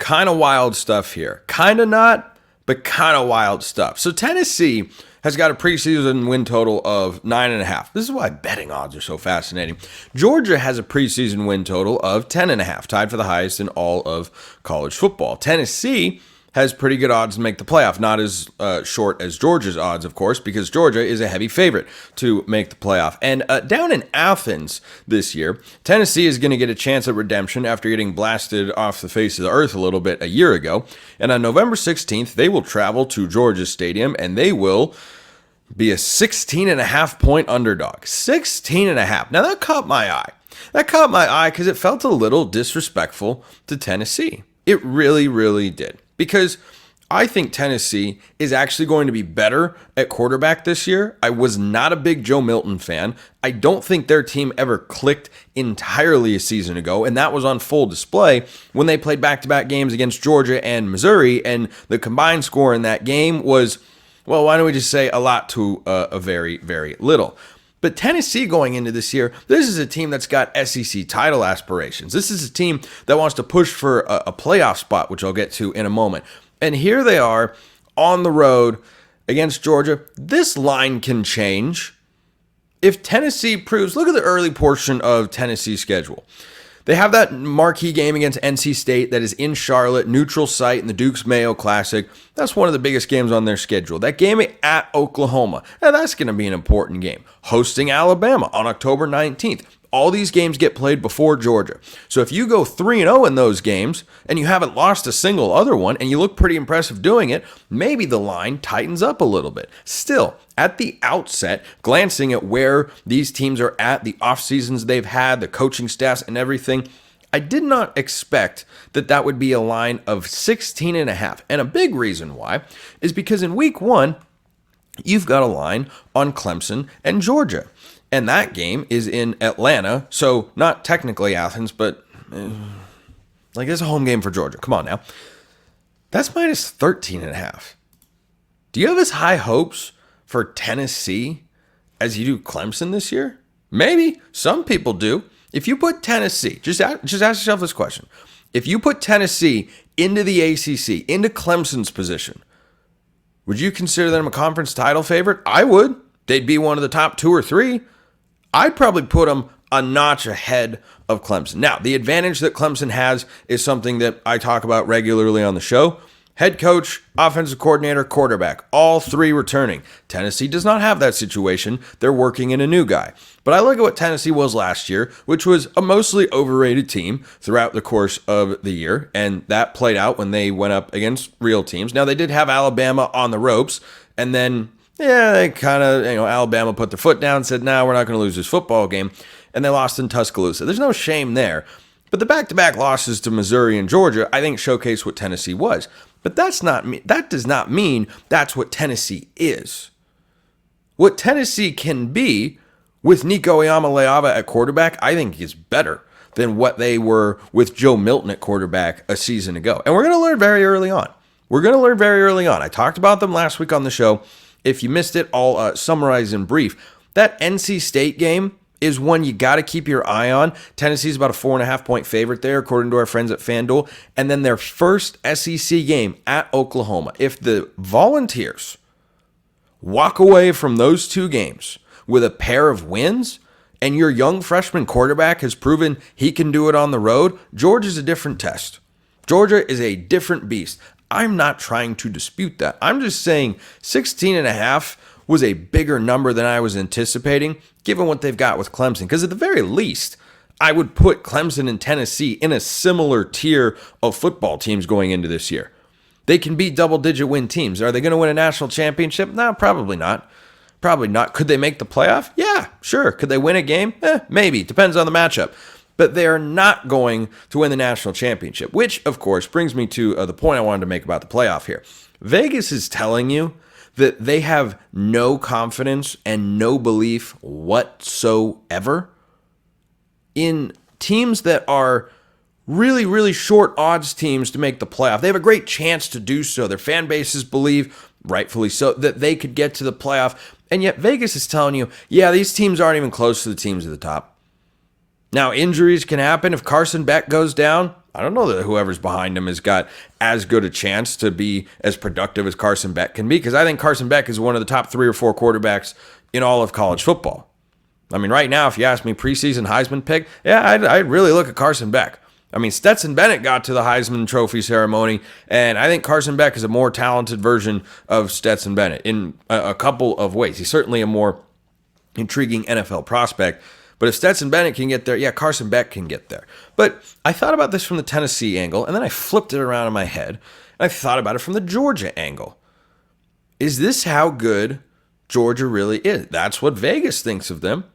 kind of wild stuff here. Kind of not, but kind of wild stuff. So Tennessee has got a preseason win total of 9.5. This is why betting odds are so fascinating. Georgia has a preseason win total of 10.5, tied for the highest in all of college football. Tennessee has pretty good odds to make the playoff, not as short as Georgia's odds, of course, because Georgia is a heavy favorite to make the playoff. And down in Athens this year, Tennessee is going to get a chance at redemption after getting blasted off the face of the earth a little bit a year ago. And on November 16th, they will travel to Georgia Stadium, and they will be a 16.5-point underdog. 16.5. Now, that caught my eye. That caught my eye because it felt a little disrespectful to Tennessee. It really, really did. Because I think Tennessee is actually going to be better at quarterback this year. I was not a big Joe Milton fan. I don't think their team ever clicked entirely a season ago, and that was on full display when they played back-to-back games against Georgia and Missouri, and the combined score in that game was, well, why don't we just say a lot to a very, very little. But Tennessee going into this year, this is a team that's got SEC title aspirations. This is a team that wants to push for a playoff spot, which I'll get to in a moment. And here they are on the road against Georgia. This line can change if Tennessee proves, look at the early portion of Tennessee's schedule. They have that marquee game against NC State that is in Charlotte, neutral site in the Duke's Mayo Classic. That's one of the biggest games on their schedule. That game at Oklahoma, that's going to be an important game. Hosting Alabama on October 19th. All these games get played before Georgia. So if you go 3-0 in those games and you haven't lost a single other one and you look pretty impressive doing it, maybe the line tightens up a little bit. Still, at the outset, glancing at where these teams are at, the off seasons they've had, the coaching staffs and everything, I did not expect that would be a line of 16.5. And a big reason why is because in week 1, you've got a line on Clemson and Georgia. And that game is in Atlanta, so not technically Athens, but it's a home game for Georgia. Come on now. That's minus 13.5. Do you have as high hopes for Tennessee as you do Clemson this year? Maybe. Some people do. If you put Tennessee, just ask yourself this question. If you put Tennessee into the ACC, into Clemson's position, would you consider them a conference title favorite? I would. They'd be one of the top 2 or 3. I'd probably put them a notch ahead of Clemson. Now, the advantage that Clemson has is something that I talk about regularly on the show. Head coach, offensive coordinator, quarterback, all 3 returning. Tennessee does not have that situation. They're working in a new guy. But I look at what Tennessee was last year, which was a mostly overrated team throughout the course of the year, and that played out when they went up against real teams. Now, they did have Alabama on the ropes, and then they kind of, Alabama put their foot down and said, no, we're not going to lose this football game. And they lost in Tuscaloosa. There's no shame there. But the back-to-back losses to Missouri and Georgia, I think, showcase what Tennessee was. But that does not mean that's what Tennessee is. What Tennessee can be with Nico Iamaleava at quarterback, I think is better than what they were with Joe Milton at quarterback a season ago. And we're going to learn very early on. I talked about them last week on the show. If you missed it, I'll summarize in brief. That NC State game is one you got to keep your eye on. Tennessee's about a 4.5-point favorite there, according to our friends at FanDuel. And then their first SEC game at Oklahoma. If the Volunteers walk away from those 2 games with a pair of wins, and your young freshman quarterback has proven he can do it on the road, Georgia's a different test. Georgia is a different beast. I'm not trying to dispute that. I'm just saying 16.5 was a bigger number than I was anticipating, given what they've got with Clemson. Because at the very least, I would put Clemson and Tennessee in a similar tier of football teams going into this year. They can beat double-digit win teams. Are they going to win a national championship? No, probably not. Probably not. Could they make the playoff? Yeah, sure. Could they win a game? Maybe. Depends on the matchup. But they're not going to win the national championship, which, of course, brings me to the point I wanted to make about the playoff here. Vegas is telling you that they have no confidence and no belief whatsoever in teams that are really, really short odds teams to make the playoff. They have a great chance to do so. Their fan bases believe, rightfully so, that they could get to the playoff. And yet Vegas is telling you, yeah, these teams aren't even close to the teams at the top. Now, injuries can happen. If Carson Beck goes down, I don't know that whoever's behind him has got as good a chance to be as productive as Carson Beck can be, because I think Carson Beck is one of the top 3 or 4 quarterbacks in all of college football. I mean, right now, if you ask me preseason Heisman pick, yeah, I'd really look at Carson Beck. I mean, Stetson Bennett got to the Heisman Trophy ceremony, and I think Carson Beck is a more talented version of Stetson Bennett in a couple of ways. He's certainly a more intriguing NFL prospect. But if Stetson Bennett can get there, yeah, Carson Beck can get there. But I thought about this from the Tennessee angle, and then I flipped it around in my head, and I thought about it from the Georgia angle. Is this how good Georgia really is? That's what Vegas thinks of them.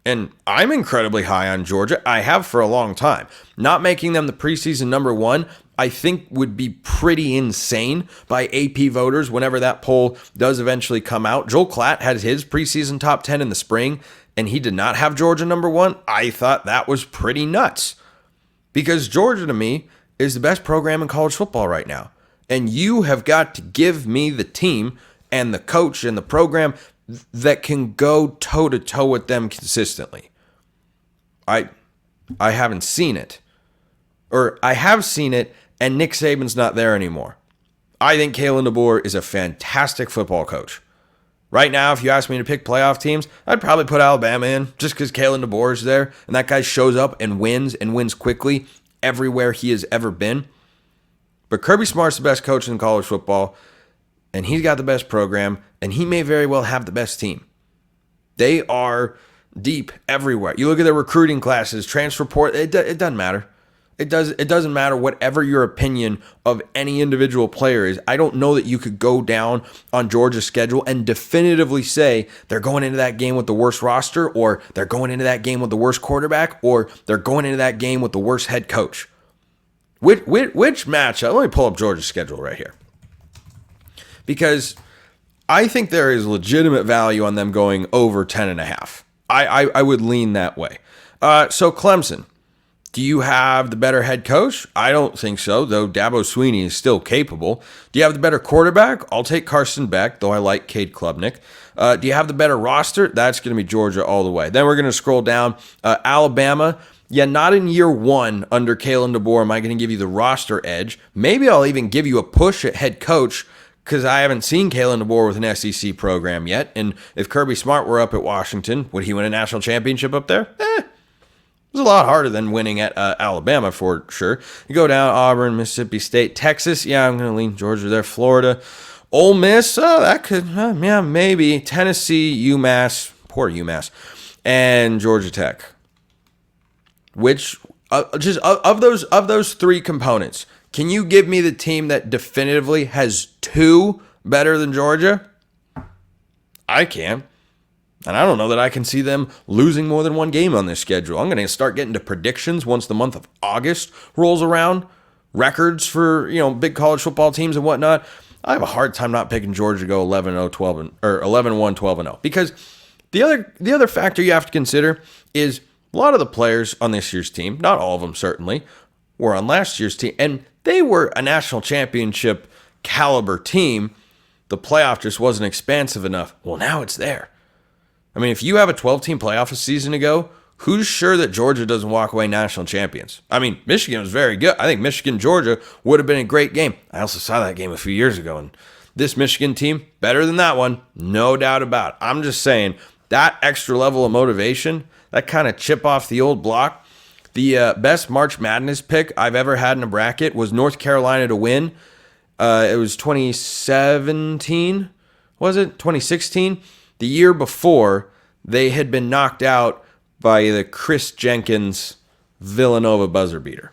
And I'm incredibly high on Georgia. I have for a long time. Not making them the preseason number 1, I think would be pretty insane by AP voters whenever that poll does eventually come out. Joel Klatt had his preseason top 10 in the spring, and he did not have Georgia number 1. I thought that was pretty nuts, because Georgia to me is the best program in college football right now. And you have got to give me the team and the coach and the program that can go toe-to-toe with them consistently. I haven't seen it. Or I have seen it, and Nick Saban's not there anymore. I think Kalen DeBoer is a fantastic football coach. Right now, if you ask me to pick playoff teams, I'd probably put Alabama in just because Kalen DeBoer is there, and that guy shows up and wins quickly everywhere he has ever been. But Kirby Smart's the best coach in college football, and he's got the best program, and he may very well have the best team. They are deep everywhere. You look at their recruiting classes, transfer portal, it doesn't matter. It doesn't matter whatever your opinion of any individual player is. I don't know that you could go down on Georgia's schedule and definitively say they're going into that game with the worst roster, or they're going into that game with the worst quarterback, or they're going into that game with the worst head coach. Which matchup? Let me pull up Georgia's schedule right here, because I think there is legitimate value on them going over 10.5. I would lean that way. So Clemson. Do you have the better head coach? I don't think so, though Dabo Swinney is still capable. Do you have the better quarterback? I'll take Carson Beck, though I like Cade Klubnik. Do you have the better roster? That's going to be Georgia all the way. Then we're going to scroll down. Alabama. Yeah, not in year 1 under Kalen DeBoer am I going to give you the roster edge. Maybe I'll even give you a push at head coach, because I haven't seen Kalen DeBoer with an SEC program yet. And if Kirby Smart were up at Washington, would he win a national championship up there? It was a lot harder than winning at Alabama for sure. You go down Auburn, Mississippi State, Texas. Yeah, I'm going to lean Georgia there. Florida, Ole Miss. Oh, that could, yeah, maybe. Tennessee, UMass, poor UMass, and Georgia Tech. Which just of those 3 components, can you give me the team that definitively has 2 better than Georgia? I can. And I don't know that I can see them losing more than 1 game on this schedule. I'm going to start getting to predictions once the month of August rolls around. Records for, big college football teams and whatnot. I have a hard time not picking Georgia to go 11-0, 12 or 11-1, 12-0. Because the other factor you have to consider is a lot of the players on this year's team, not all of them certainly, were on last year's team, and they were a national championship caliber team. The playoff just wasn't expansive enough. Well, now it's there. I mean, if you have a 12-team playoff a season ago, who's sure that Georgia doesn't walk away national champions? I mean, Michigan was very good. I think Michigan-Georgia would have been a great game. I also saw that game a few years ago, and this Michigan team, better than that one, no doubt about it. I'm just saying, that extra level of motivation, that kind of chip off the old block. The best March Madness pick I've ever had in a bracket was North Carolina to win. It was 2017, was it? 2016? The year before, they had been knocked out by the Chris Jenkins Villanova buzzer beater.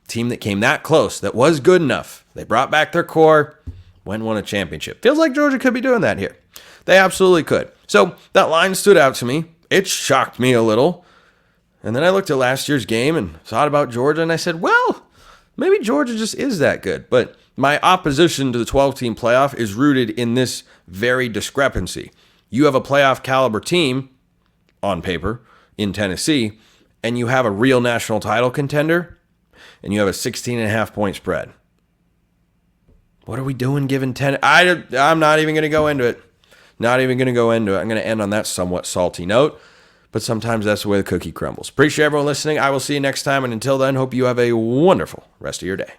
Team that came that close, that was good enough. They brought back their core, went and won a championship. Feels like Georgia could be doing that here. They absolutely could. So that line stood out to me. It shocked me a little. And then I looked at last year's game and thought about Georgia, and I said, well, maybe Georgia just is that good. But my opposition to the 12-team playoff is rooted in this very discrepancy. You have a playoff caliber team, on paper, in Tennessee, and you have a real national title contender, and you have a 16.5 point spread. What are we doing given 10? I'm not even going to go into it. I'm going to end on that somewhat salty note. but sometimes that's the way the cookie crumbles. Appreciate everyone listening. I will see you next time, and until then, hope you have a wonderful rest of your day.